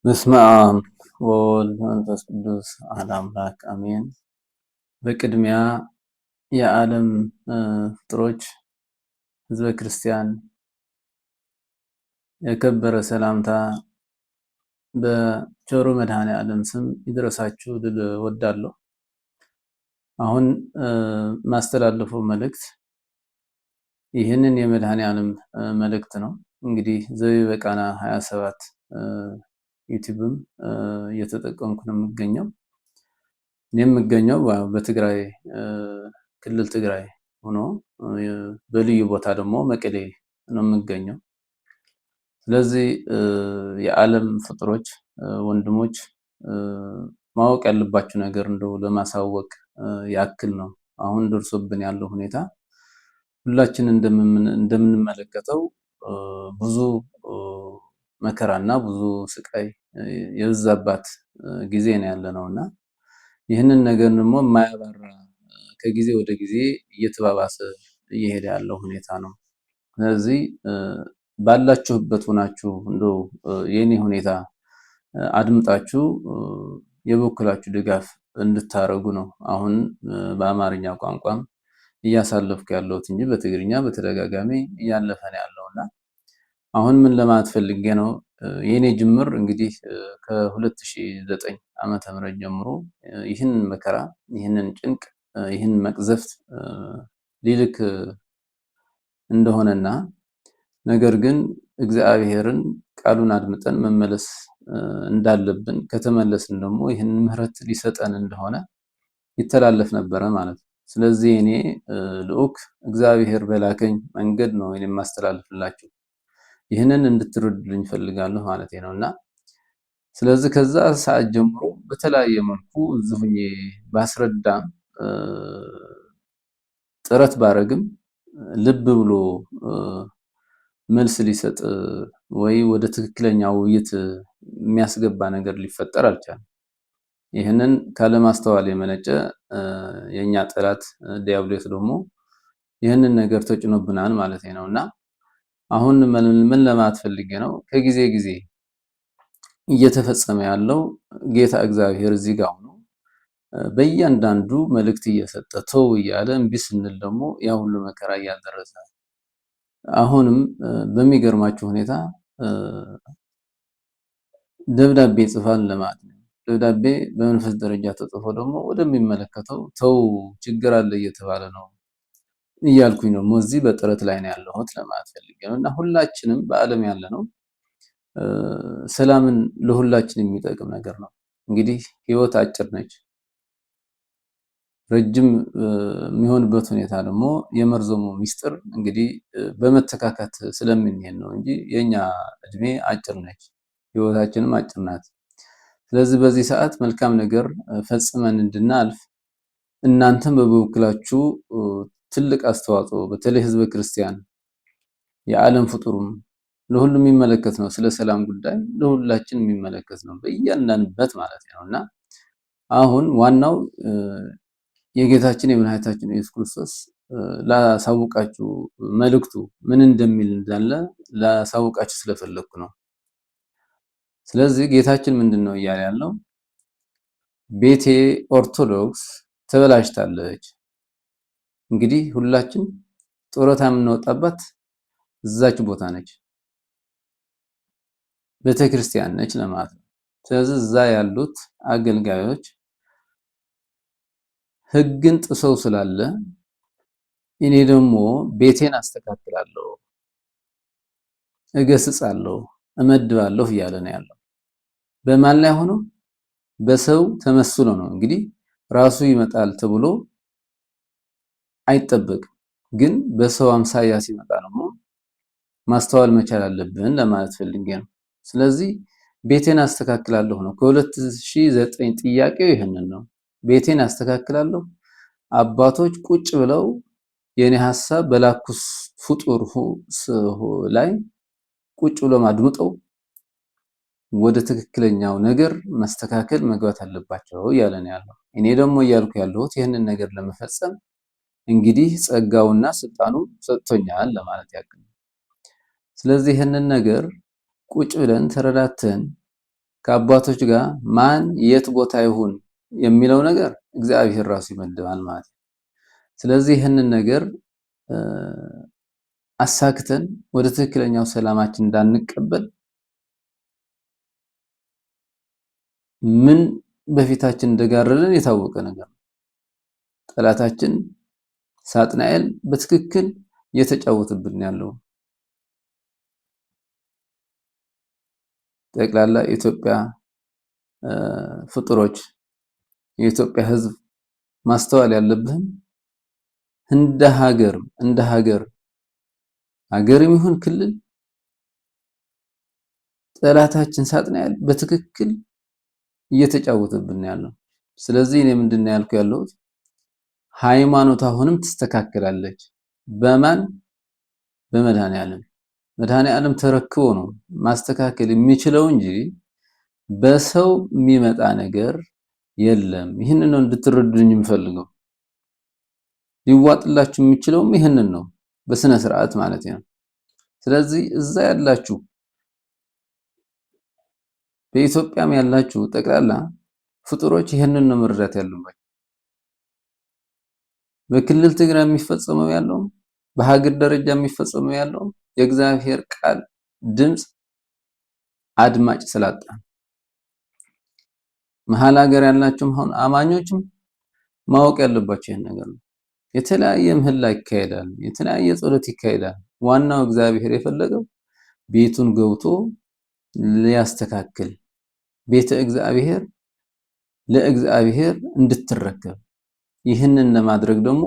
በስመ አብ ወወልድ ወመንፈስ ቅዱስ አሐዱ አምላክ አሜን። በቅድሚያ የዓለም ፍጥሮች ሕዝበ ክርስቲያን የከበረ ሰላምታ በቸሩ መድኃኔ ዓለም ስም ይድረሳችሁ ልል እወዳለሁ። አሁን ማስተላለፈው መልእክት ይህንን የመድኃኔ ዓለም መልእክት ነው። እንግዲህ ዘቢበቃና 27 ዩቲዩብም እየተጠቀምኩ ነው የምገኘው። እኔ የምገኘው በትግራይ ክልል ትግራይ ሆኖ በልዩ ቦታ ደግሞ መቀሌ ነው የምገኘው። ስለዚህ የዓለም ፍጥሮች ወንድሞች ማወቅ ያለባችሁ ነገር እንደው ለማሳወቅ ያክል ነው። አሁን ደርሶብን ያለው ሁኔታ ሁላችን እንደምንመለከተው ብዙ መከራና ብዙ ስቃይ የበዛባት ጊዜ ነው ያለነው እና ይህንን ነገር ደግሞ የማያባራ ከጊዜ ወደ ጊዜ እየተባባሰ እየሄደ ያለው ሁኔታ ነው። ስለዚህ ባላችሁበት ሆናችሁ እንደው የኔ ሁኔታ አድምጣችሁ የበኩላችሁ ድጋፍ እንድታረጉ ነው አሁን በአማርኛ ቋንቋም እያሳለፍኩ ያለሁት እንጂ በትግርኛ በተደጋጋሚ እያለፈ ነው ያለውና አሁን ምን ለማለት ፈልጌ ነው፣ የኔ ጅምር እንግዲህ ከ2009 ዓመተ ምህረት ጀምሮ ይህን መከራ፣ ይህንን ጭንቅ፣ ይህን መቅዘፍት ሊልክ እንደሆነና ነገር ግን እግዚአብሔርን ቃሉን አድምጠን መመለስ እንዳለብን ከተመለስን ደግሞ ይህን ምህረት ሊሰጠን እንደሆነ ይተላለፍ ነበረ ማለት ነው። ስለዚህ እኔ ልዑክ እግዚአብሔር በላከኝ መንገድ ነው የማስተላልፍላችሁ። ይህንን እንድትረዱልኝ ፈልጋለሁ ማለት ነውና ስለዚህ ከዛ ሰዓት ጀምሮ በተለያየ መልኩ እዚሁኝ ባስረዳም ጥረት ባረግም ልብ ብሎ መልስ ሊሰጥ ወይ ወደ ትክክለኛው ውይይት የሚያስገባ ነገር ሊፈጠር አልቻለም። ይህንን ካለማስተዋል የመነጨ የኛ ጠላት ዲያብሎስ ደግሞ ይህንን ነገር ተጭኖብናል ማለት ነውና አሁን ምን ለማለት ፈልጌ ነው፣ ከጊዜ ጊዜ እየተፈጸመ ያለው ጌታ እግዚአብሔር እዚህ ጋር ሆኖ በእያንዳንዱ መልእክት እየሰጠ ተው እያለ እምቢ ስንል ደግሞ ያ ሁሉ መከራ እያደረሰ አሁንም በሚገርማችሁ ሁኔታ ደብዳቤ ጽፋን ለማለት ነው። ደብዳቤ በመንፈስ ደረጃ ተጽፎ ደግሞ ወደሚመለከተው ተው ችግር አለ እየተባለ ነው እያልኩኝ ነው። እዚህ በጥረት ላይ ነው ያለሁት ለማለት ፈልጌ ነው እና ሁላችንም በዓለም ያለ ነው ሰላምን ለሁላችን የሚጠቅም ነገር ነው። እንግዲህ ህይወት አጭር ነች። ረጅም የሚሆንበት ሁኔታ ደግሞ የመርዘሙ ሚስጥር እንግዲህ በመተካከት ስለምንሄድ ነው እንጂ የኛ እድሜ አጭር ነች፣ ህይወታችንም አጭር ናት። ስለዚህ በዚህ ሰዓት መልካም ነገር ፈጽመን እንድናልፍ እናንተም በበኩላችሁ ትልቅ አስተዋጽኦ በተለይ ህዝበ ክርስቲያን የዓለም ፍጡሩም ለሁሉም የሚመለከት ነው። ስለ ሰላም ጉዳይ ለሁላችን የሚመለከት ነው በእያንዳንዱበት ማለት ነውና አሁን ዋናው የጌታችን የመድኃኒታችን ኢየሱስ ክርስቶስ ላሳውቃችሁ መልእክቱ ምን እንደሚል እንዳለ ላሳውቃችሁ ስለፈለኩ ነው። ስለዚህ ጌታችን ምንድነው እያለ ያለው? ቤቴ ኦርቶዶክስ ተበላሽታለች። እንግዲህ ሁላችን ጡረታ የምንወጣባት እዛች ቦታ ነች፣ ቤተክርስቲያን ነች ለማለት ነው። ስለዚህ እዛ ያሉት አገልጋዮች ህግን ጥሰው ስላለ እኔ ደግሞ ቤቴን አስተካክላለሁ፣ እገስጻለሁ፣ እመድባለሁ እያለ ነው ያለው። በማን ላይ ሆኖ? በሰው ተመስሎ ነው። እንግዲህ ራሱ ይመጣል ተብሎ አይጠበቅም፣ ግን በሰው አምሳያ ሲመጣ ደግሞ ማስተዋል መቻል አለብን ለማለት ፈልጌ ነው። ስለዚህ ቤቴን አስተካክላለሁ ነው። ከ2009 ጥያቄው ይሄንን ነው። ቤቴን አስተካክላለሁ። አባቶች ቁጭ ብለው የኔ ሐሳብ በላኩስ ፍጡር ላይ ቁጭ ብለው አድምጠው ወደ ትክክለኛው ነገር መስተካከል መግባት አለባቸው እያለ ነው ያለው። እኔ ደግሞ እያልኩ ያለሁት ይህንን ነገር ለመፈጸም እንግዲህ ጸጋውና ስልጣኑ ሰጥቶኛል ለማለት ያክል። ስለዚህ ይህንን ነገር ቁጭ ብለን ተረዳተን ከአባቶች ጋር ማን የት ቦታ ይሁን የሚለው ነገር እግዚአብሔር ራሱ ይመድባል ማለት ነው። ስለዚህ ይህንን ነገር አሳክተን ወደ ትክክለኛው ሰላማችን እንዳንቀበል ምን በፊታችን እንደጋረደን የታወቀ ነገር ነው። ጠላታችን ሳጥናኤል በትክክል እየተጫወተብን ያለው ጠቅላላ ኢትዮጵያ ፍጡሮች የኢትዮጵያ ሕዝብ ማስተዋል ያለብህም እንደ ሀገር ሀገርም ይሁን ክልል ጠላታችን ሳጥናኤል በትክክል እየተጫወተብን ያለው። ስለዚህ እኔ ምንድነው ያልኩ ያለሁት ሃይማኖት አሁንም ትስተካከላለች። በማን በመድኃኔዓለም። መድኃኔዓለም ተረክቦ ነው ማስተካከል የሚችለው እንጂ በሰው የሚመጣ ነገር የለም። ይህንን ነው እንድትረዱኝ የምፈልገው። ሊዋጥላችሁ የሚችለውም ይህንን ነው በስነ ስርዓት ማለት ነው። ስለዚህ እዛ ያላችሁ በኢትዮጵያም ያላችሁ ጠቅላላ ፍጡሮች ይህንን ነው መረዳት ያለባችሁ። በክልል ትግራይ የሚፈጸመው ያለው በሀገር ደረጃ የሚፈጸመው ያለው የእግዚአብሔር ቃል ድምጽ አድማጭ ስላጣ መሀል ሀገር ያላችሁም አሁን አማኞችም ማወቅ ያለባችሁ ይሄን ነገር ነው። የተለያየ ምህላ ይካሄዳል፣ የተለያየ ጸሎት ይካሄዳል። ዋናው እግዚአብሔር የፈለገው ቤቱን ገብቶ ሊያስተካክል ቤተ እግዚአብሔር ለእግዚአብሔር እንድትረከብ ይህንን ለማድረግ ደግሞ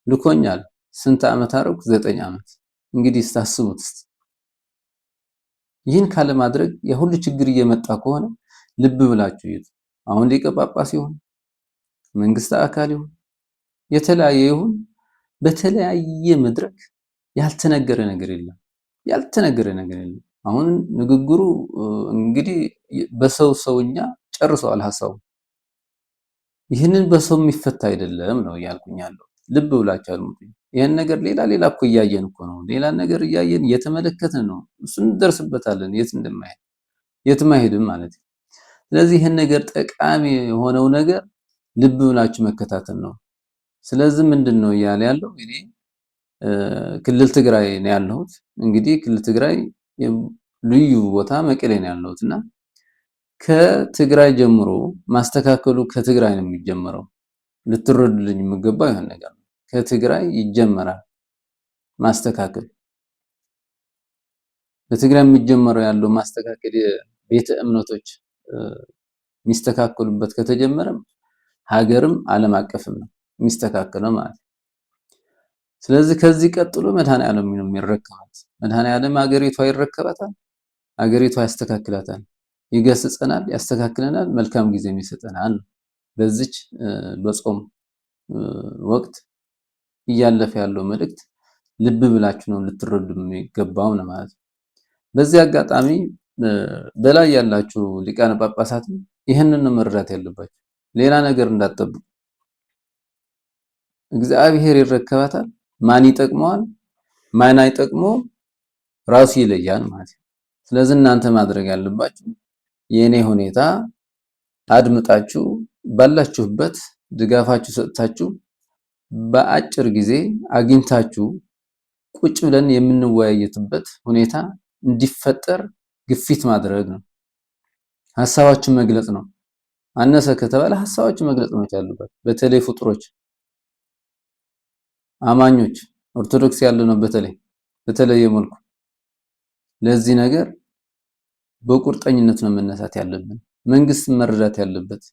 ልኮኛል። ስንት ዓመት አረኩ? 9 ዓመት። እንግዲህ ስታስቡት ይህን ካለ ማድረግ የሁሉ ችግር እየመጣ ከሆነ ልብ ብላችሁ ይዙ። አሁን ሊቀ ጳጳስ ይሁን መንግስት አካል ይሁን የተለያየ ይሁን በተለያየ መድረክ ያልተነገረ ነገር የለም። አሁን ንግግሩ እንግዲህ ሰውኛ ጨርሰዋል ሐሳቡ። ይህንን በሰው የሚፈታ አይደለም ነው ያልኩኝ ያለው። ልብ ብላችሁ አልሙኝ። ይሄን ነገር ሌላ እኮ እያየን እኮ ነው። ሌላ ነገር እያየን እየተመለከትን ነው። እሱን እንደርስበታለን። የትም አይሄድም ማለት ነው። ስለዚህ ይሄን ነገር ጠቃሚ የሆነው ነገር ልብ ብላችሁ መከታተል ነው። ስለዚህ ምንድነው እያለ ያለው እኔ ክልል ትግራይ ነው ያለሁት። እንግዲህ ክልል ትግራይ ልዩ ቦታ መቀሌ ነው ያለሁትና ከትግራይ ጀምሮ ማስተካከሉ ከትግራይ ነው የሚጀምረው። ልትረዱልኝ የምገባው ይሄን ነገር ነው። ከትግራይ ይጀመራል ማስተካከል። በትግራይ የሚጀመረው ያለው ማስተካከል የቤተ እምነቶች የሚስተካከሉበት ከተጀመረም ሀገርም ዓለም አቀፍም ነው የሚስተካከለው ማለት ነው። ስለዚህ ከዚህ ቀጥሎ መድኃኔዓለም ነው የሚረከባት። መድኃኔዓለም ሀገሪቷ ይረከባታል፣ ሀገሪቷ ያስተካክላታል፣ ይገስጸናል፣ ያስተካክለናል፣ መልካም ጊዜም ይሰጠናል። በዚች በጾም ወቅት እያለፈ ያለው መልእክት ልብ ብላችሁ ነው ልትረዱ የሚገባው ነው ማለት ነው። በዚህ አጋጣሚ በላይ ያላችሁ ሊቃነ ጳጳሳት ይህንን ነው መረዳት ያለባችሁ። ሌላ ነገር እንዳትጠብቁ። እግዚአብሔር ይረከባታል። ማን ይጠቅመዋል ማን አይጠቅመው ራሱ ይለያል ማለት ነው። ስለዚህ እናንተ ማድረግ ያለባችሁ የኔ ሁኔታ አድምጣችሁ ባላችሁበት ድጋፋችሁ ሰጥታችሁ በአጭር ጊዜ አግኝታችሁ ቁጭ ብለን የምንወያየትበት ሁኔታ እንዲፈጠር ግፊት ማድረግ ነው። ሐሳባችሁን መግለጽ ነው። አነሰ ከተባለ ሐሳባችሁን መግለጽ ነው ያለበት። በተለይ ፍጡሮች አማኞች ኦርቶዶክስ ያለ ነው በተለየ መልኩ ለዚህ ነገር በቁርጠኝነት ነው መነሳት ያለብን። መንግስት መረዳት ያለበት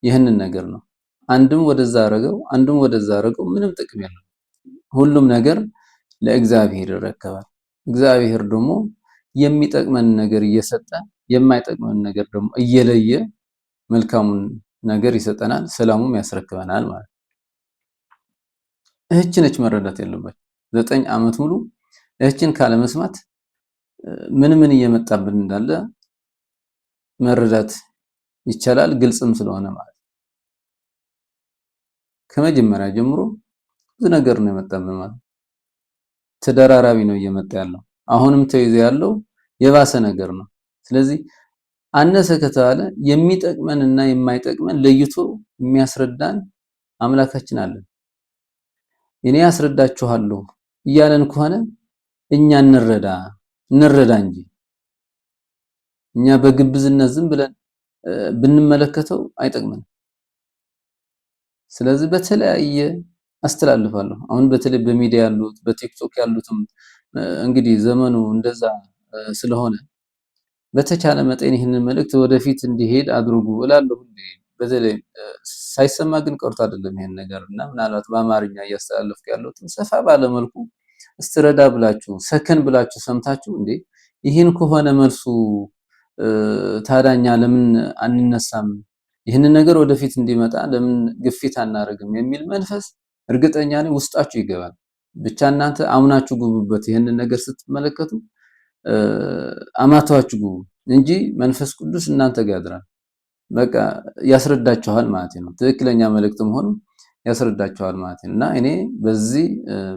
ይህንን ነገር ነው። አንድም ወደዛ አረገው ምንም ጥቅም የለውም። ሁሉም ነገር ለእግዚአብሔር ይረከባል። እግዚአብሔር ደግሞ የሚጠቅመን ነገር እየሰጠ የማይጠቅመን ነገር ደግሞ እየለየ መልካሙን ነገር ይሰጠናል፣ ሰላሙም ያስረክበናል ማለት ነው። እህች ነች መረዳት ያለባችሁ። 9 ዓመት ሙሉ እህችን ካለ መስማት ምን እየመጣብን እንዳለ መረዳት ይቻላል፣ ግልጽም ስለሆነ ማለት ነው። ከመጀመሪያ ጀምሮ ብዙ ነገር ነው የመጣብን ማለት ተደራራቢ ነው እየመጣ ያለው። አሁንም ተይዞ ያለው የባሰ ነገር ነው። ስለዚህ አነሰ ከተባለ የሚጠቅመንና የማይጠቅመን ለይቶ የሚያስረዳን አምላካችን አለ። እኔ ያስረዳችኋለሁ እያለን ከሆነ እኛ እንረዳ እንጂ እኛ በግብዝነት ዝም ብለን ብንመለከተው አይጠቅመንም። ስለዚህ በተለያየ አስተላልፋለሁ። አሁን በተለይ በሚዲያ ያሉት በቲክቶክ ያሉትም እንግዲህ ዘመኑ እንደዛ ስለሆነ በተቻለ መጠን ይህንን መልእክት ወደፊት እንዲሄድ አድርጉ እላለሁ። በተለይ ሳይሰማ ግን ቀርቶ አይደለም ይሄን ነገር እና ምናልባት በአማርኛ እያስተላለፍኩ ያለሁት ሰፋ ባለ መልኩ እስትረዳ ብላችሁ ሰከን ብላችሁ ሰምታችሁ እንዴ ይህን ከሆነ መልሱ ታዳኛ ለምን አንነሳም? ይህንን ነገር ወደፊት እንዲመጣ ለምን ግፊት አናደርግም? የሚል መንፈስ እርግጠኛ ነኝ ውስጣችሁ ይገባል። ብቻ እናንተ አምናችሁ ግቡበት። ይህንን ነገር ስትመለከቱ አማታችሁ ግቡ እንጂ መንፈስ ቅዱስ እናንተ ጋር ያድራል። በቃ ያስረዳችኋል ማለት ነው። ትክክለኛ መልእክት መሆኑ ያስረዳችኋል ማለት ነው። እና እኔ በዚህ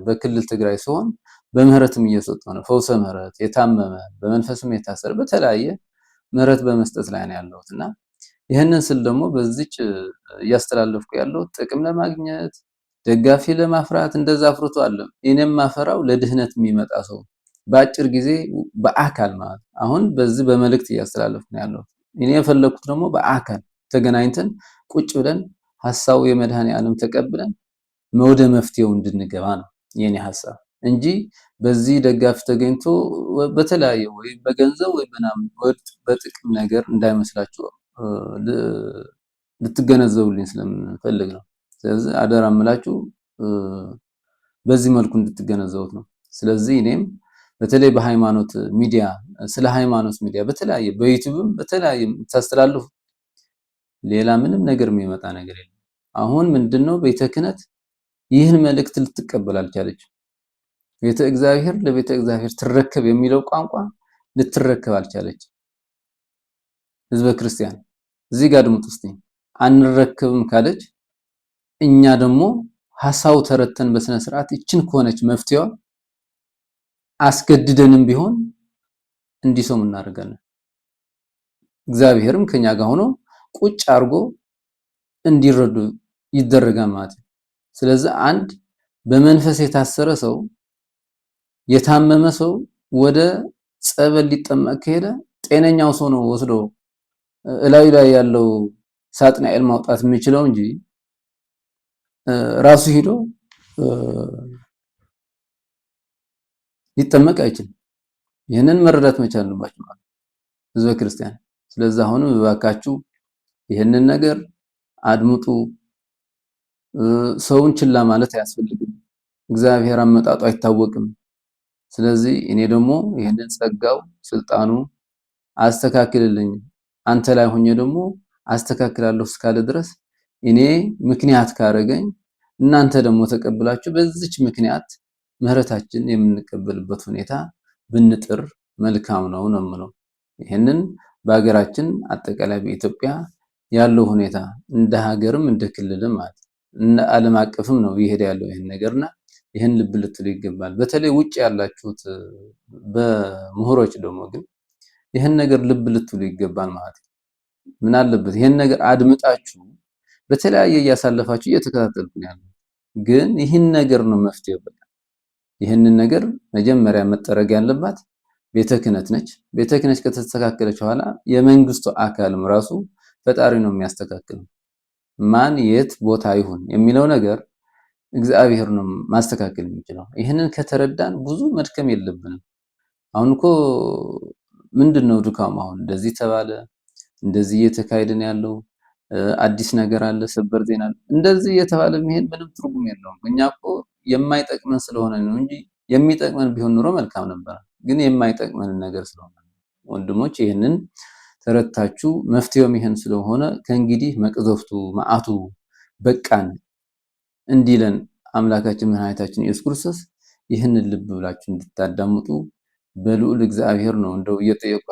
በክልል ትግራይ ሲሆን በምህረትም እየሰጠው ነው። ፈውሰ ምህረት የታመመ በመንፈስም የታሰረ በተለያየ ምህረት በመስጠት ላይ ነው ያለሁት እና ይህንን ስል ደግሞ በዚች እያስተላለፍኩ ያለው ጥቅም ለማግኘት ደጋፊ ለማፍራት እንደዛ አፍርቶ አለም እኔም ማፈራው ለድህነት የሚመጣ ሰው በአጭር ጊዜ በአካል ማለት አሁን በዚህ በመልእክት እያስተላለፍኩ ነው ያለው። እኔ የፈለኩት ደግሞ በአካል ተገናኝተን ቁጭ ብለን ሐሳቡ የመድኃኔ ዓለም ተቀብለን ወደ መፍትሄው እንድንገባ ነው የኔ ሐሳብ እንጂ በዚህ ደጋፊ ተገኝቶ በተለያየ ወይ በገንዘብ ወይ በጥቅም ነገር እንዳይመስላችሁ ልትገነዘቡልኝ ስለምፈልግ ነው። ስለዚህ አደራ እምላችሁ በዚህ መልኩ እንድትገነዘቡት ነው። ስለዚህ እኔም በተለይ በሃይማኖት ሚዲያ ስለ ሃይማኖት ሚዲያ በተለያየ በዩቲዩብም በተለያየ ታስተላልፉ ሌላ ምንም ነገር የሚመጣ ነገር የለም። አሁን ምንድነው ቤተ ክህነት ይህን መልእክት ልትቀበል አልቻለች። ቤተ እግዚአብሔር ለቤተ እግዚአብሔር ትረከብ የሚለው ቋንቋ ልትረከብ አልቻለች። ህዝበ ክርስቲያን እዚህ ጋር ድምጥ ውስጥ አንረከብም ካለች እኛ ደግሞ ሐሳቡ ተረተን በስነ ስርዓት እችን ከሆነች መፍትሄዋ አስገድደንም ቢሆን እንዲሰሙ እናደርጋለን። እግዚአብሔርም ከኛ ጋር ሆኖ ቁጭ አርጎ እንዲረዱ ይደረጋል ማለት ነው። ስለዚህ አንድ በመንፈስ የታሰረ ሰው የታመመ ሰው ወደ ጸበል ሊጠመቅ ከሄደ ጤነኛው ሰው ነው ወስዶ እላዩ ላይ ያለው ሳጥናኤል ማውጣት የሚችለው እንጂ ራሱ ሄዶ ሊጠመቅ አይችልም። ይህንን መረዳት መቻል አለባችሁ ማለት ህዝበ ክርስቲያን። ስለዚህ አሁን እባካችሁ ይህንን ነገር አድምጡ። ሰውን ችላ ማለት አያስፈልግም። እግዚአብሔር አመጣጡ አይታወቅም። ስለዚህ እኔ ደግሞ ይህንን ጸጋው ስልጣኑ አስተካክልልኝ አንተ ላይ ሆኜ ደግሞ አስተካክላለሁ እስካለ ድረስ እኔ ምክንያት ካረገኝ እናንተ ደግሞ ተቀብላችሁ በዚች ምክንያት ምህረታችን የምንቀበልበት ሁኔታ ብንጥር መልካም ነው የምለው። ይሄንን በሀገራችን አጠቃላይ በኢትዮጵያ ያለው ሁኔታ እንደ ሀገርም እንደ ክልልም ማለት እንደ ዓለም አቀፍም ነው ይሄድ ያለው ይሄን ነገርና ይሄን ልብ ልትሉ ይገባል። በተለይ ውጭ ያላችሁት በምሁሮች ደግሞ ግን ይሄን ነገር ልብ ልትሉ ይገባል ማለት ነው። ምን አለበት ይሄን ነገር አድምጣችሁ በተለያየ እያሳለፋችሁ እየተከታተልኩ ነው ያለው። ግን ይሄን ነገር ነው መፍትሄው። ይሄንን ነገር መጀመሪያ መጠረግ ያለባት ቤተ ክህነት ነች። ቤተ ክህነት ከተስተካከለች በኋላ የመንግስቱ አካልም ራሱ ፈጣሪ ነው የሚያስተካክለው። ማን የት ቦታ ይሁን የሚለው ነገር እግዚአብሔር ነው ማስተካከል የሚችለው። ይሄንን ከተረዳን ብዙ መድከም የለብንም። አሁን እኮ ምንድነው ድካም? አሁን እንደዚህ ተባለ፣ እንደዚህ እየተካሄደ ነው ያለው፣ አዲስ ነገር አለ፣ ሰበር ዜና አለ፣ እንደዚህ እየተባለ መሄድ ምንም ትርጉም የለውም። እኛ እኮ የማይጠቅመን ስለሆነ ነው እንጂ የሚጠቅመን ቢሆን ኑሮ መልካም ነበር። ግን የማይጠቅመን ነገር ስለሆነ ወንድሞች ይሄንን ተረታችሁ መፍትሄውም ይሄን ስለሆነ ከእንግዲህ መቅዘፍቱ መዓቱ በቃን እንዲለን አምላካችን መድኃኒታችን ኢየሱስ ክርስቶስ ይህንን ልብ ብላችሁ እንድታዳምጡ በልዑል እግዚአብሔር ነው እንደው እየጠየቁ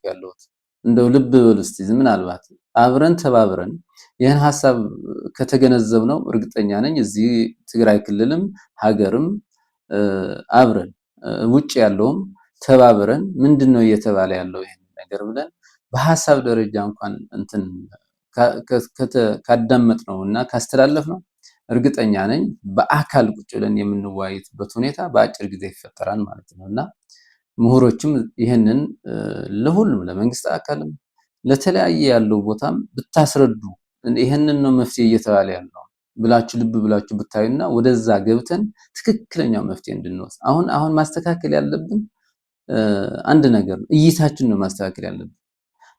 ያለሁት። እንደው ልብ በሉ እስቲ ምናልባት አብረን ተባብረን ይህን ሐሳብ ከተገነዘብነው እርግጠኛ ነኝ እዚህ ትግራይ ክልልም ሀገርም አብረን ውጭ ያለውም ተባብረን ምንድነው እየተባለ ያለው ይሄን ነገር ብለን በሐሳብ ደረጃ እንኳን እንትን ካዳመጥነው እና ካስተላለፍነው እርግጠኛ ነኝ በአካል ቁጭ ብለን የምንወያይበት ሁኔታ በአጭር ጊዜ ይፈጠራል ማለት ነው እና ምሁሮችም ይህንን ለሁሉም ለመንግስት አካልም ለተለያየ ያለው ቦታም ብታስረዱ ይህንን ነው መፍትሄ እየተባለ ያለው ብላችሁ ልብ ብላችሁ ብታዩና ወደዛ ገብተን ትክክለኛው መፍትሄ እንድንወስድ አሁን ማስተካከል ያለብን አንድ ነገር ነው። እይታችን ነው ማስተካከል ያለብን።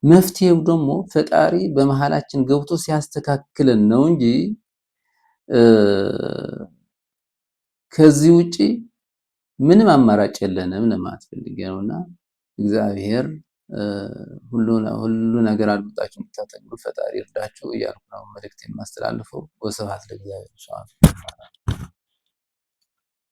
መፍትሄው ደግሞ ፈጣሪ በመሃላችን ገብቶ ሲያስተካክለን ነው እንጂ ከዚህ ውጪ ምንም አማራጭ የለንም ለማለት ፈልጌ ነውና እግዚአብሔር ሁሉ ነገር አድምጣችሁ እንድታጠግቡ ፈጣሪ ይርዳችሁ እያልኩ ነው መልእክቴን የማስተላልፈው። ወስብሐት ለእግዚአብሔር።